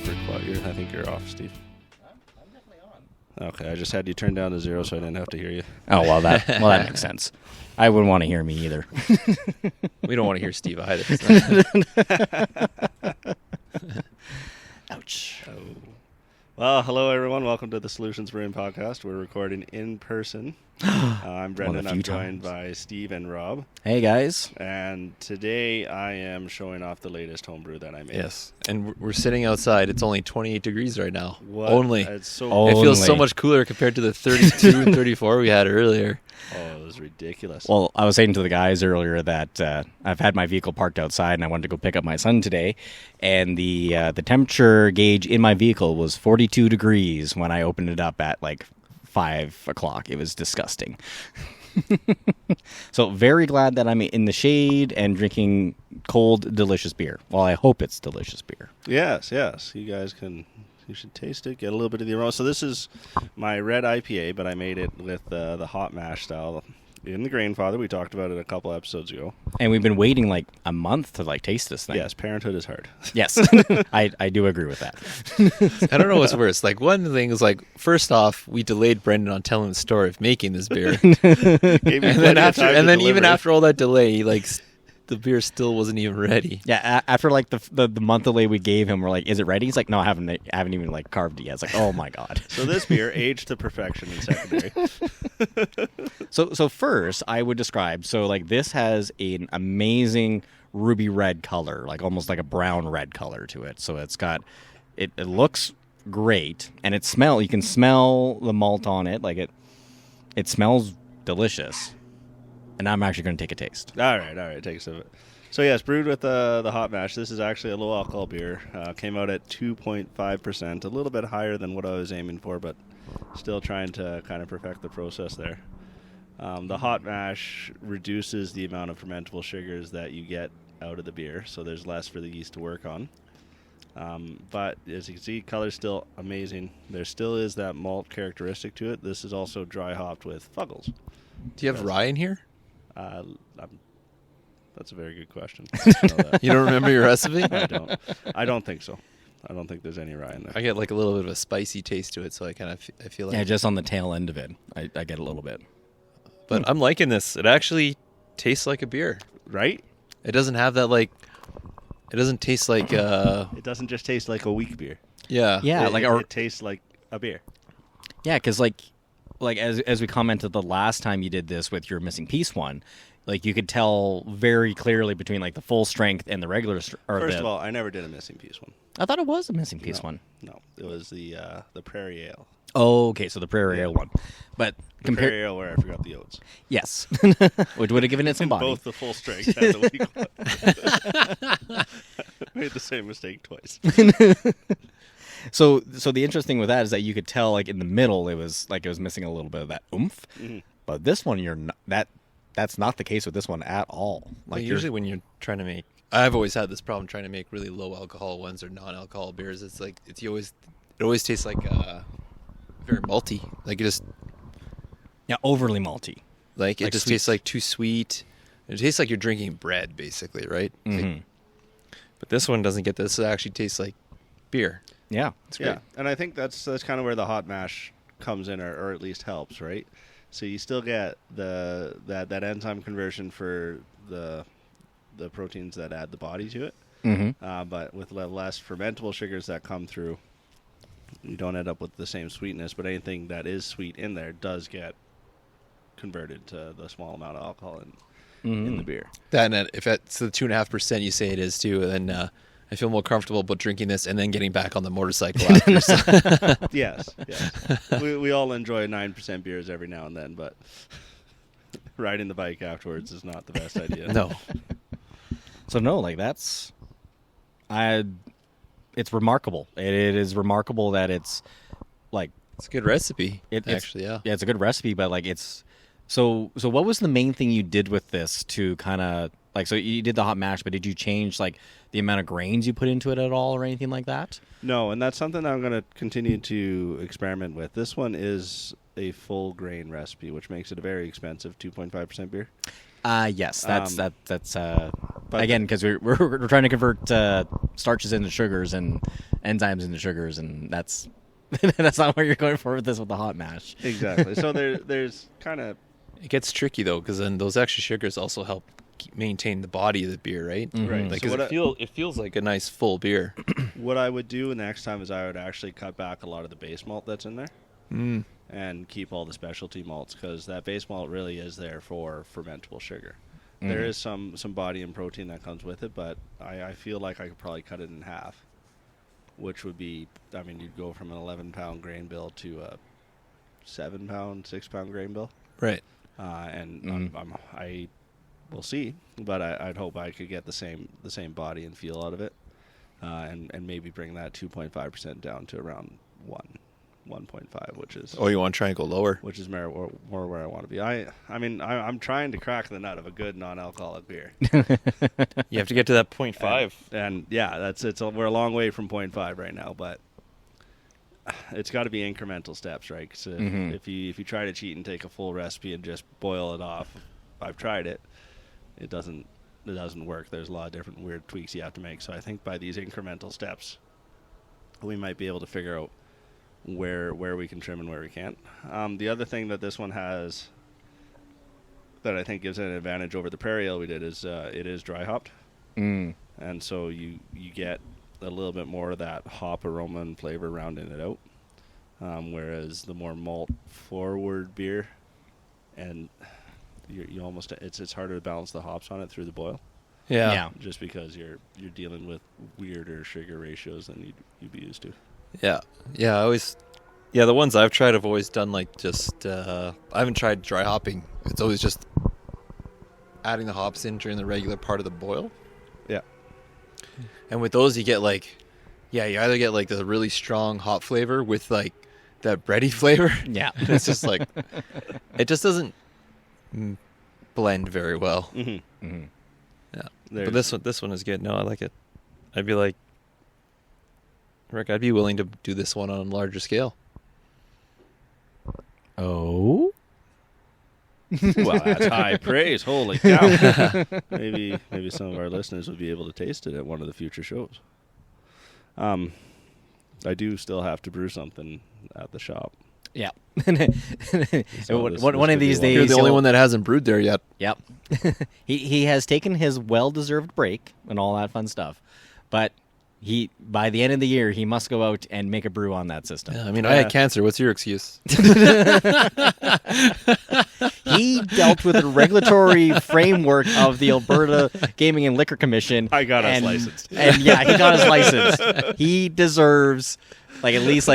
I think you're off, Steve. I'm definitely on. Okay, I just had you turn down to 0 so I didn't have to hear you. Oh, well, that makes sense. I wouldn't want to hear me either. We don't want to hear Steve either. Ouch. Oh. Well, hello everyone. Welcome to the Solutions Brewing Podcast. We're recording in person. I'm Brendan. I'm joined by Steve and Rob. Hey, guys. And today I am showing off the latest homebrew that I made. Yes, and we're sitting outside. It's only 28 degrees right now. What? Only. It's so Only. It feels so much cooler compared to the 32 and 34 we had earlier. Oh, it was ridiculous. Well, I was saying to the guys earlier that I've had my vehicle parked outside, and I wanted to go pick up my son today, and the temperature gauge in my vehicle was 42 degrees when I opened it up at like 5 o'clock. It was disgusting. So very glad that I'm in the shade and drinking cold, delicious beer. Well, I hope it's delicious beer. Yes. You should taste it, get a little bit of the aroma. So this is my red IPA, but I made it with the hot mash style in the Grainfather. We talked about it a couple episodes ago. And we've been waiting like a month to like taste this thing. Yes, parenthood is hard. Yes, I do agree with that. I don't know what's worse. Like, one thing is, like, first off, we delayed Brendan on telling the story of making this beer. and then even after all that delay, like, the beer still wasn't even ready. Yeah, after like the month delay we gave him, we're like, "Is it ready?" He's like, "No, I haven't even like carved it yet." It's like, "Oh my god!" So this beer aged to perfection in secondary. So first, I would describe. So like this has an amazing ruby red color, like almost like a brown red color to it. So it's got it looks great, and you can smell the malt on it. Like it smells delicious. And I'm actually going to take a taste. All right. Take a sip of it. So, yes, brewed with the hot mash. This is actually a low alcohol beer. Came out at 2.5%, a little bit higher than what I was aiming for, but still trying to kind of perfect the process there. The hot mash reduces the amount of fermentable sugars that you get out of the beer, so there's less for the yeast to work on. But as you can see, color's still amazing. There still is that malt characteristic to it. This is also dry hopped with Fuggles. Do you have rye in here? That's a very good question. You don't remember your recipe? I don't think so. I don't think there's any rye in there. I get like a little bit of a spicy taste to it, so I feel like... Yeah, just on the tail end of it, I get a little bit. But I'm liking this. It actually tastes like a beer. Right? It doesn't have that, like... It doesn't taste like... It doesn't just taste like a weak beer. Yeah. Yeah, it tastes like a beer. Yeah, because like as we commented the last time you did this with your missing piece one, like you could tell very clearly between like the full strength and the regular. First of all, I never did a missing piece one. I thought it was a missing piece one. No, it was the Prairie Ale. Oh, okay, so the Prairie Ale one, but Prairie Ale where I forgot the oats. Yes, which would have given it some body. Both the full strength and the weak one. Made the same mistake twice. So the interesting with that is that you could tell, like in the middle, it was missing a little bit of that oomph. Mm-hmm. But this one, that's not the case with this one at all. Like usually when you're trying to make, I've always had this problem trying to make really low alcohol ones or non-alcohol beers. It's like it always tastes like very malty. Like it just overly malty. Like it just sweet. Tastes like too sweet. It tastes like you're drinking bread, basically, right? Mm-hmm. Like, but this one doesn't get this. It actually tastes like beer. Yeah, it's great. Yeah, and I think that's kind of where the hot mash comes in, or at least helps, right? So you still get that enzyme conversion for the proteins that add the body to it, but with less fermentable sugars that come through, you don't end up with the same sweetness. But anything that is sweet in there does get converted to the small amount of alcohol in the beer. That and if it's the 2.5% you say it is too, then. I feel more comfortable about drinking this and then getting back on the motorcycle after. Yes. We all enjoy 9% beers every now and then, but riding the bike afterwards is not the best idea. No. So no, like it's remarkable. It is remarkable that it's like it's a good recipe. Actually, yeah, it's a good recipe. But like it's so. What was the main thing you did with this to kind of like? So you did the hot mash, but did you change like the amount of grains you put into it at all, or anything like that? No, and that's something that I'm going to continue to experiment with. This one is a full grain recipe, which makes it a very expensive 2.5% beer. Yes, that's But again, because we're trying to convert starches into sugars and enzymes into sugars, and that's that's not what you're going for with this with the hot mash. Exactly. So there's kind of It gets tricky though, because then those extra sugars also help maintain the body of the beer, right? Right. Like, So 'cause it feels like a nice full beer. what I would do next time is I would actually cut back a lot of the base malt that's in there and keep all the specialty malts, because that base malt really is there for fermentable sugar. There is some body and protein that comes with it, but I feel like I could probably cut it in half, which would be, I mean, you'd go from an 11-pound grain bill to a 7-pound, 6-pound grain bill. Right. And I will see, but I'd hope I could get the same body and feel out of it, and maybe bring that 2.5% down to around 1.5, which is Oh, you want to try and go lower? which is more where I want to be. I mean I'm trying to crack the nut of a good non-alcoholic beer, You have to get to that 0.5. and yeah, we're a long way from 0.5 right now, but it's got to be incremental steps, right? 'Cause if you try to cheat and take a full recipe and just boil it off, I've tried it. It doesn't work. There's a lot of different weird tweaks you have to make. So I think by these incremental steps, we might be able to figure out where we can trim and where we can't. The other thing that this one has that I think gives it an advantage over the Prairie Ale we did is it is dry hopped, and so you get a little bit more of that hop aroma and flavor rounding it out, whereas the more malt forward beer, and you almost it's harder to balance the hops on it through the boil, Yeah. just because you're dealing with weirder sugar ratios than you'd be used to. Yeah. The ones I've tried have always done like just I haven't tried dry hopping. It's always just adding the hops in during the regular part of the boil. Yeah. And with those you get like you either get like the really strong hop flavor with like that bready flavor. Yeah. And it's just like it just doesn't blend very well. Mm-hmm. Yeah. But this one is good. No, I like it. I'd be like, Rick, I'd be willing to do this one on a larger scale. Oh. Well, that's high praise. Holy cow! maybe some of our listeners would be able to taste it at one of the future shows. I do still have to brew something at the shop. Yeah. So one this of could these be one. days, You're the only he'll- one that hasn't brewed there yet. Yep. he has taken his well-deserved break and all that fun stuff, but by the end of the year he must go out and make a brew on that system. Yeah, I mean, I had cancer. What's your excuse? He dealt with the regulatory framework of the Alberta Gaming and Liquor Commission. I got us licensed. And yeah, he got his license. He deserves at least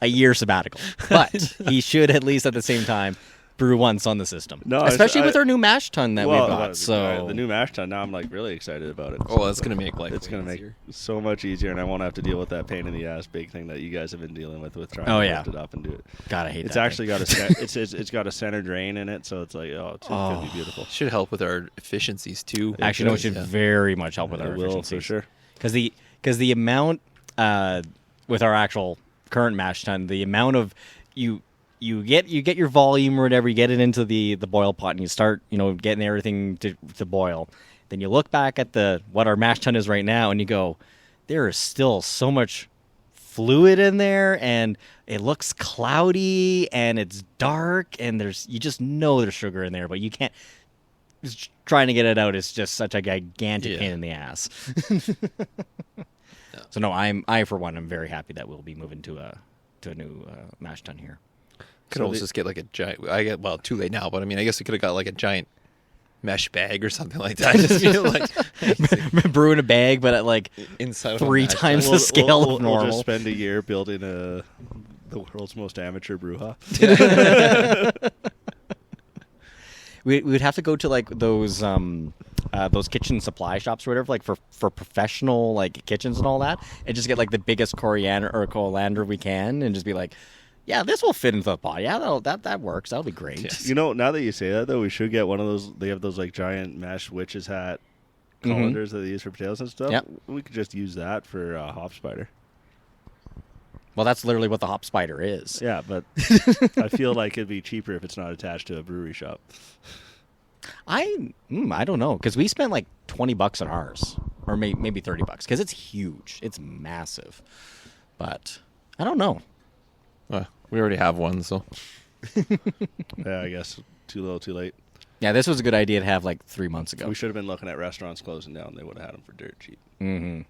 a year sabbatical, but he should at least at the same time brew once on the system. No, especially with our new mash tun that we've got. Well, So the new mash tun. Now I'm really excited about it. Oh, that's gonna make life. It's going to make easier. so much easier, and I won't have to deal with that pain in the ass big thing that you guys have been dealing with trying Oh, to yeah. lift it up and do it. God, I hate It's that actually thing. got it's got a center drain in it, so it's like it's going to be beautiful. Should help with our efficiencies too. Actually, no, it should very much help with our It will efficiency. for sure. Because the amount with our actual current mash tun, the amount of you get your volume or whatever, you get it into the boil pot and you start getting everything to boil. Then you look back at what our mash tun is right now and you go, there is still so much fluid in there and it looks cloudy and it's dark and you just know there's sugar in there, but you can't. Just trying to get it out is just such a gigantic pain in the ass. So no, I for one am very happy that we'll be moving to a new mash tun here. Could almost just get like a giant. Too late now, but I mean, I guess we could have got like a giant mesh bag or something like that. Just feel like Brew in a bag, but at inside of a 3 mash times tun. the scale of We'll normal. just spend a year building the world's most amateur brew hop. We would have to go to those kitchen supply shops or whatever, for professional kitchens and all that, and just get the biggest coriander we can, and just be like, yeah, this will fit into the pot. Yeah, that works. That'll be great. Yeah. Now that you say that, though, we should get one of those. They have those giant mesh witch's hat colanders that they use for potatoes and stuff. Yep. We could just use that for hop spider. Well, that's literally what the hop spider is. Yeah, but I feel like it'd be cheaper if it's not attached to a brewery shop. I don't know, because we spent $20 at ours, or maybe $30 because it's huge. It's massive, but I don't know. We already have one, so Yeah, I guess too little, too late. Yeah, this was a good idea to have like 3 months ago. We should have been looking at restaurants closing down. They would have had them for dirt cheap. Mm-hmm.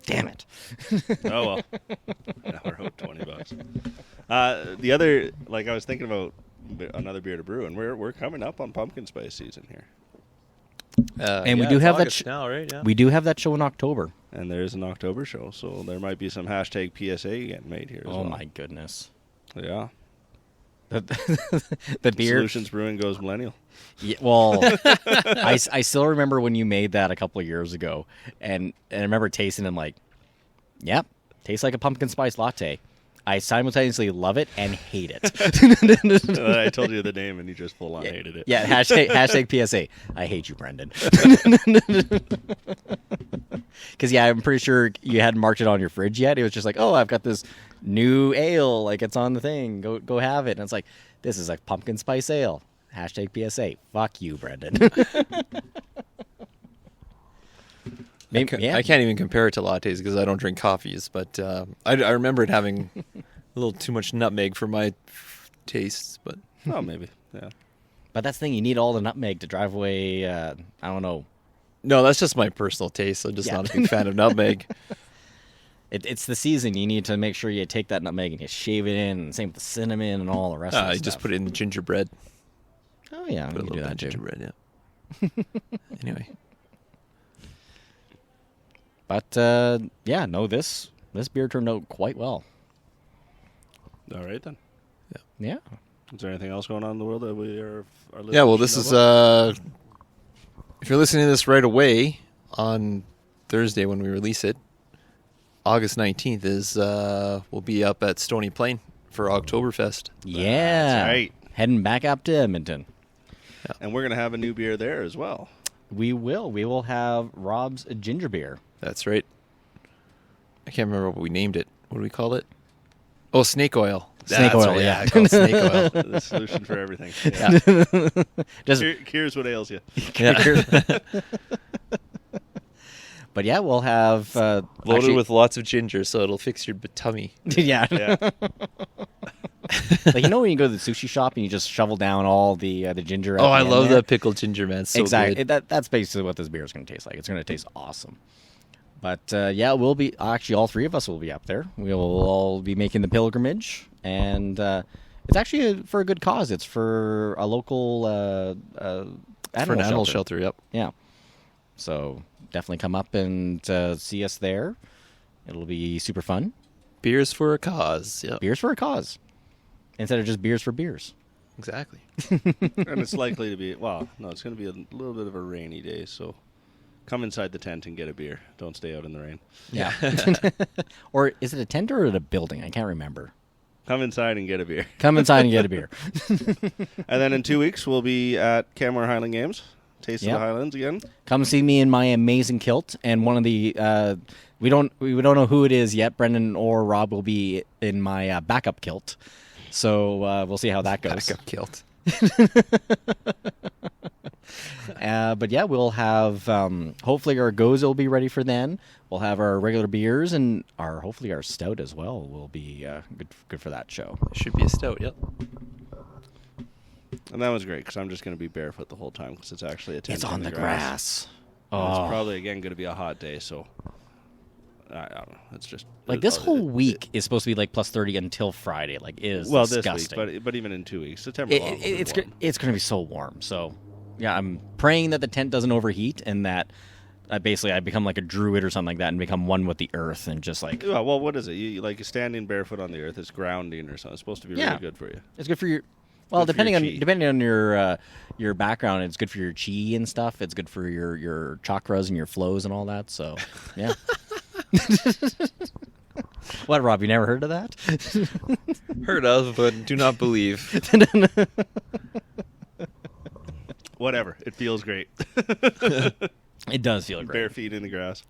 Damn it. Oh well. Now we're out $20. The other, like I was thinking about another beer to brew, and we're coming up on pumpkin spice season here, And we do it's have that August now, right? Yeah. we do have that show in October. and there's an October show, so there might be some hashtag PSA getting made here. As Oh well. my goodness. Yeah. The beer. Solutions Brewing goes millennial. Yeah, well, I still remember when you made that a couple of years ago, and I remember tasting them like, yep, tastes like a pumpkin spice latte. I simultaneously love it and hate it. I told you the name, and you just full on hated it. Yeah, hashtag PSA. I hate you, Brendan. Because, yeah, I'm pretty sure you hadn't marked it on your fridge yet. It was just like, oh, I've got this new ale. Like, it's on the thing. Go have it. And it's like, this is a pumpkin spice ale. Hashtag PSA. Fuck you, Brendan. I can't even compare it to lattes because I don't drink coffees, but I remember it having a little too much nutmeg for my tastes. But Oh, maybe. Yeah. But that's the thing. You need all the nutmeg to drive away, I don't know. no, that's just my personal taste. I'm just not a big fan of nutmeg. It's the season. You need to make sure you take that nutmeg and you shave it in. And same with the cinnamon and all the rest of the You stuff. just put it in the gingerbread. Oh, yeah. Put a You can little do bit that, of too. gingerbread, yeah. Anyway. But, yeah, no, this beer turned out quite well. All right, then. Yeah. Is there anything else going on in the world that we are Yeah, well, this is, if you're listening to this right away on Thursday when we release it, August 19th is, we'll be up at Stony Plain for Oktoberfest. Yeah. That's right. Heading back up to Edmonton. And we're going to have a new beer there as well. We will. We will have Rob's ginger beer. That's right. I can't remember what we named it. What do we call it? Oh, snake oil. Snake That's oil, right, yeah. I call it snake oil. The solution for everything. Yeah. Just Cures what ails you. Yeah. But yeah, we'll have Loaded with lots of ginger, so it'll fix your tummy. yeah. Yeah. Like, you know when you go to the sushi shop and you just shovel down all the ginger. Oh, I love that pickled ginger, man. It's so exactly. good. That's basically what this beer is going to taste like. It's going to taste awesome. But yeah, we'll be actually all three of us will be up there. We'll all be making the pilgrimage, and it's actually for a good cause. It's for a local animal shelter. Yep. Yeah. So definitely come up and see us there. It'll be super fun. Beers for a cause. Yep. Beers for a cause. Instead of just beers for beers. Exactly. And it's likely to be, well, no, it's going to be a little bit of a rainy day, so come inside the tent and get a beer. Don't stay out in the rain. Yeah. Or is it a tent or a building? I can't remember. Come inside and get a beer. Come inside and get a beer. And then in 2 weeks, we'll be at Canmore Highland Games. Taste of Yep. the Highlands again. Come see me in my amazing kilt, and one of the we don't know who it is yet. Brendan or Rob will be in my backup kilt, so we'll see how that goes. Backup kilt. But yeah, we'll have hopefully our goza will be ready for then. We'll have our regular beers and hopefully our stout as well will be good for that show. Should be a stout. Yep. And that was great because I'm just going to be barefoot the whole time because it's actually a tent. It's on in the grass. And Oh. it's probably, again, going to be a hot day, so I don't know. It's just... Like this whole week is supposed to be like plus 30 until Friday. Like it is well, disgusting. this week, but even in 2 weeks. September long will be It's warm. it's going to be so warm. So yeah, I'm praying that the tent doesn't overheat and that basically I become like a druid or something like that and become one with the earth and just like Well, what is it? Like standing barefoot on the earth. It's grounding or something. It's supposed to be really good for you. it's good for your. Well, Good for your depending chi. on your background, it's good for your chi and stuff. It's good for your chakras and your flows and all that. So, yeah. What, Rob? You never heard of that? Heard of, but do not believe. Whatever. It feels great. It does feel great. Bare feet in the grass.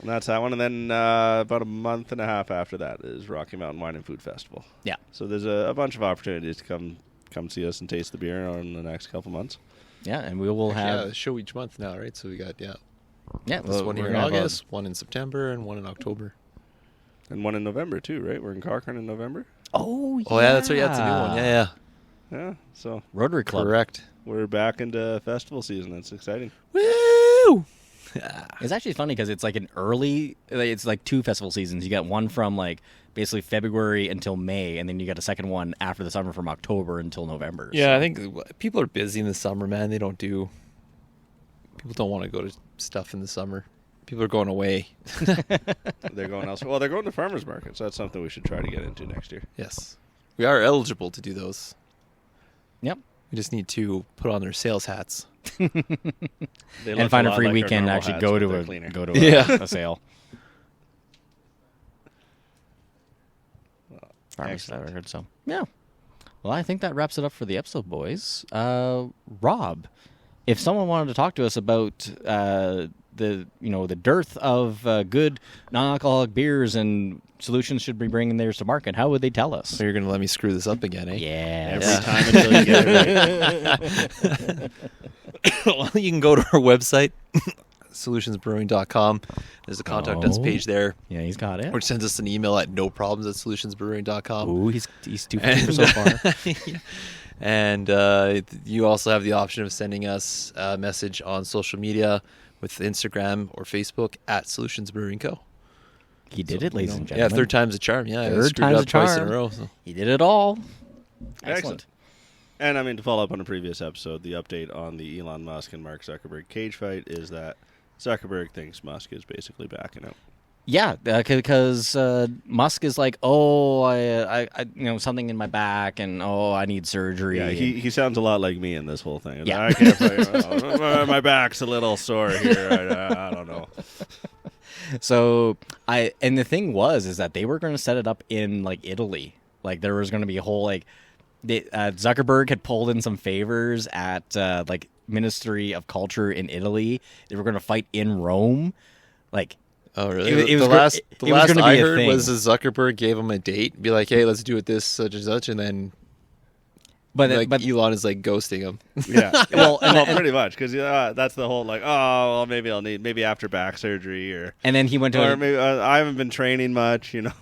And that's that one. And then about a month and a half after that is Rocky Mountain Wine and Food Festival. Yeah. So there's a bunch of opportunities to come see us and taste the beer in the next couple months. Yeah, and we will have a show each month now, right? So we got yeah, this one here in August, one in September, and one in October. And one in November, too, right? We're in Corcoran in November. Oh, yeah. Oh, yeah, that's right. Yeah, it's a new one. Yeah. Yeah, so Rotary Club. Correct. we're back into festival season. That's exciting. Woo! It's actually funny because it's like an early, it's like 2 festival seasons. You got one from like basically February until May, and then you got a second one after the summer from October until November. Yeah, so. I think people are busy in the summer, man. People don't want to go to stuff in the summer. People are going away. They're going elsewhere. Well, they're going to farmers markets. So that's something we should try to get into next year. Yes. We are eligible to do those. Yep. We just need to put on their sales hats. They And look find a lot free like our weekend to normal actually hats, go but to they're a cleaner. Yeah. a sale. Farmers Excellent. I've heard so. Yeah. Well, I think that wraps it up for the episode, boys. Rob, if someone wanted to talk to us about the dearth of good non-alcoholic beers and solutions should be bringing theirs to market, how would they tell us? So you're going to let me screw this up again, eh? Yeah. Every time until you get it right. Well, you can go to our website, solutionsbrewing.com. There's a contact us page there, Yeah, he's got it. which sends us an email at noproblems@solutionsbrewing.com. Ooh, he's 2 for so far. And you also have the option of sending us a message on social media with Instagram or Facebook at Solutions Brewing Co. He did it, ladies and Yeah, gentlemen. third time's a charm. Yeah, I Third screwed time's up a twice in charm. a row. So. He did it all. Excellent. And I mean, to follow up on a previous episode, the update on the Elon Musk and Mark Zuckerberg cage fight is that Zuckerberg thinks Musk is basically backing out. Yeah, because Musk is like, oh, I something in my back, and oh, I need surgery. Yeah, he sounds a lot like me in this whole thing. Yeah. I can't fight. My back's a little sore here. I don't know. So and the thing is that they were going to set it up in like Italy. Like there was going to be a whole Zuckerberg had pulled in some favors at like Ministry of Culture in Italy. They were going to fight in Rome, like. Oh, really? It was the last gonna I be a heard thing. was that Zuckerberg gave him a date, be like, "Hey, let's do it this such and such," and then But Elon is like ghosting him. Yeah. Well, and pretty much because that's the whole like, oh, well, maybe after back surgery or then he went to or maybe I haven't been training much, you know.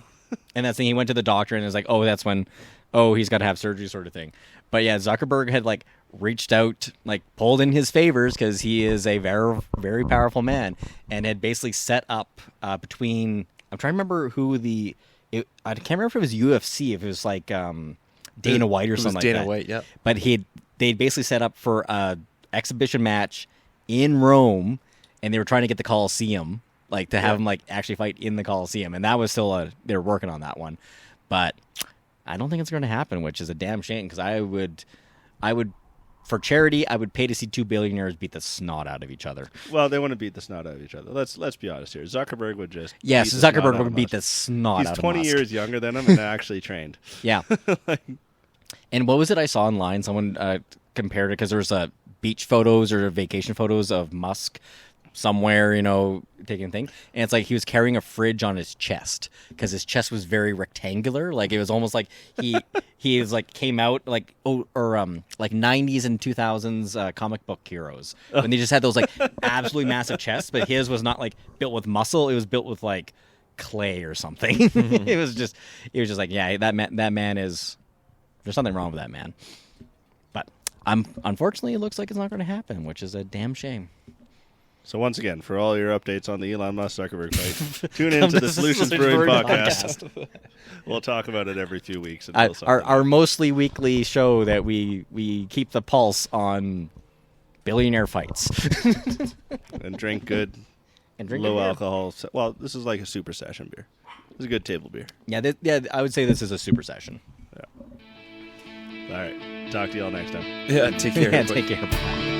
And that's the thing. He went to the doctor and it was like, oh, that's when, oh, he's got to have surgery, sort of thing. But yeah, Zuckerberg had like reached out, like pulled in his favors because he is a very, very powerful man, and had basically set up between. I'm trying to remember who I can't remember if it was UFC, if it was like Dana White or something like that. Dana White, yeah. But they'd basically set up for a exhibition match in Rome, and they were trying to get the Coliseum. Like to have him like actually fight in the Coliseum, and that was still they were working on that one, but I don't think it's going to happen, which is a damn shame because I would, for charity, I would pay to see 2 billionaires beat the snot out of each other. Well, they want to beat the snot out of each other. Let's be honest here. Zuckerberg would just Yes, beat the snot Zuckerberg out of would beat the Musk. snot He's out of 20 Musk. years younger than him and actually trained. Yeah. And what was it I saw online? Someone compared it because there's beach photos or vacation photos of Musk somewhere, taking a thing. And it's like he was carrying a fridge on his chest because his chest was very rectangular. Like it was almost like he was like came out like like 90s and 2000s comic book heroes when they just had those like absolutely massive chests, but his was not like built with muscle. It was built with like clay or something. It was just like, yeah, that man is, there's something wrong with that man. But unfortunately it looks like it's not going to happen, which is a damn shame. So once again, for all your updates on the Elon Musk Zuckerberg fight, tune in to the Solutions Brewing podcast. We'll talk about it every few weeks. Our mostly weekly show that we keep the pulse on billionaire fights. And drink good, low alcohol. Well, this is like a super session beer. It's a good table beer. Yeah, I would say this is a super session. Yeah. All right. Talk to you all next time. Yeah, take care. Yeah, everybody. take care. Bye.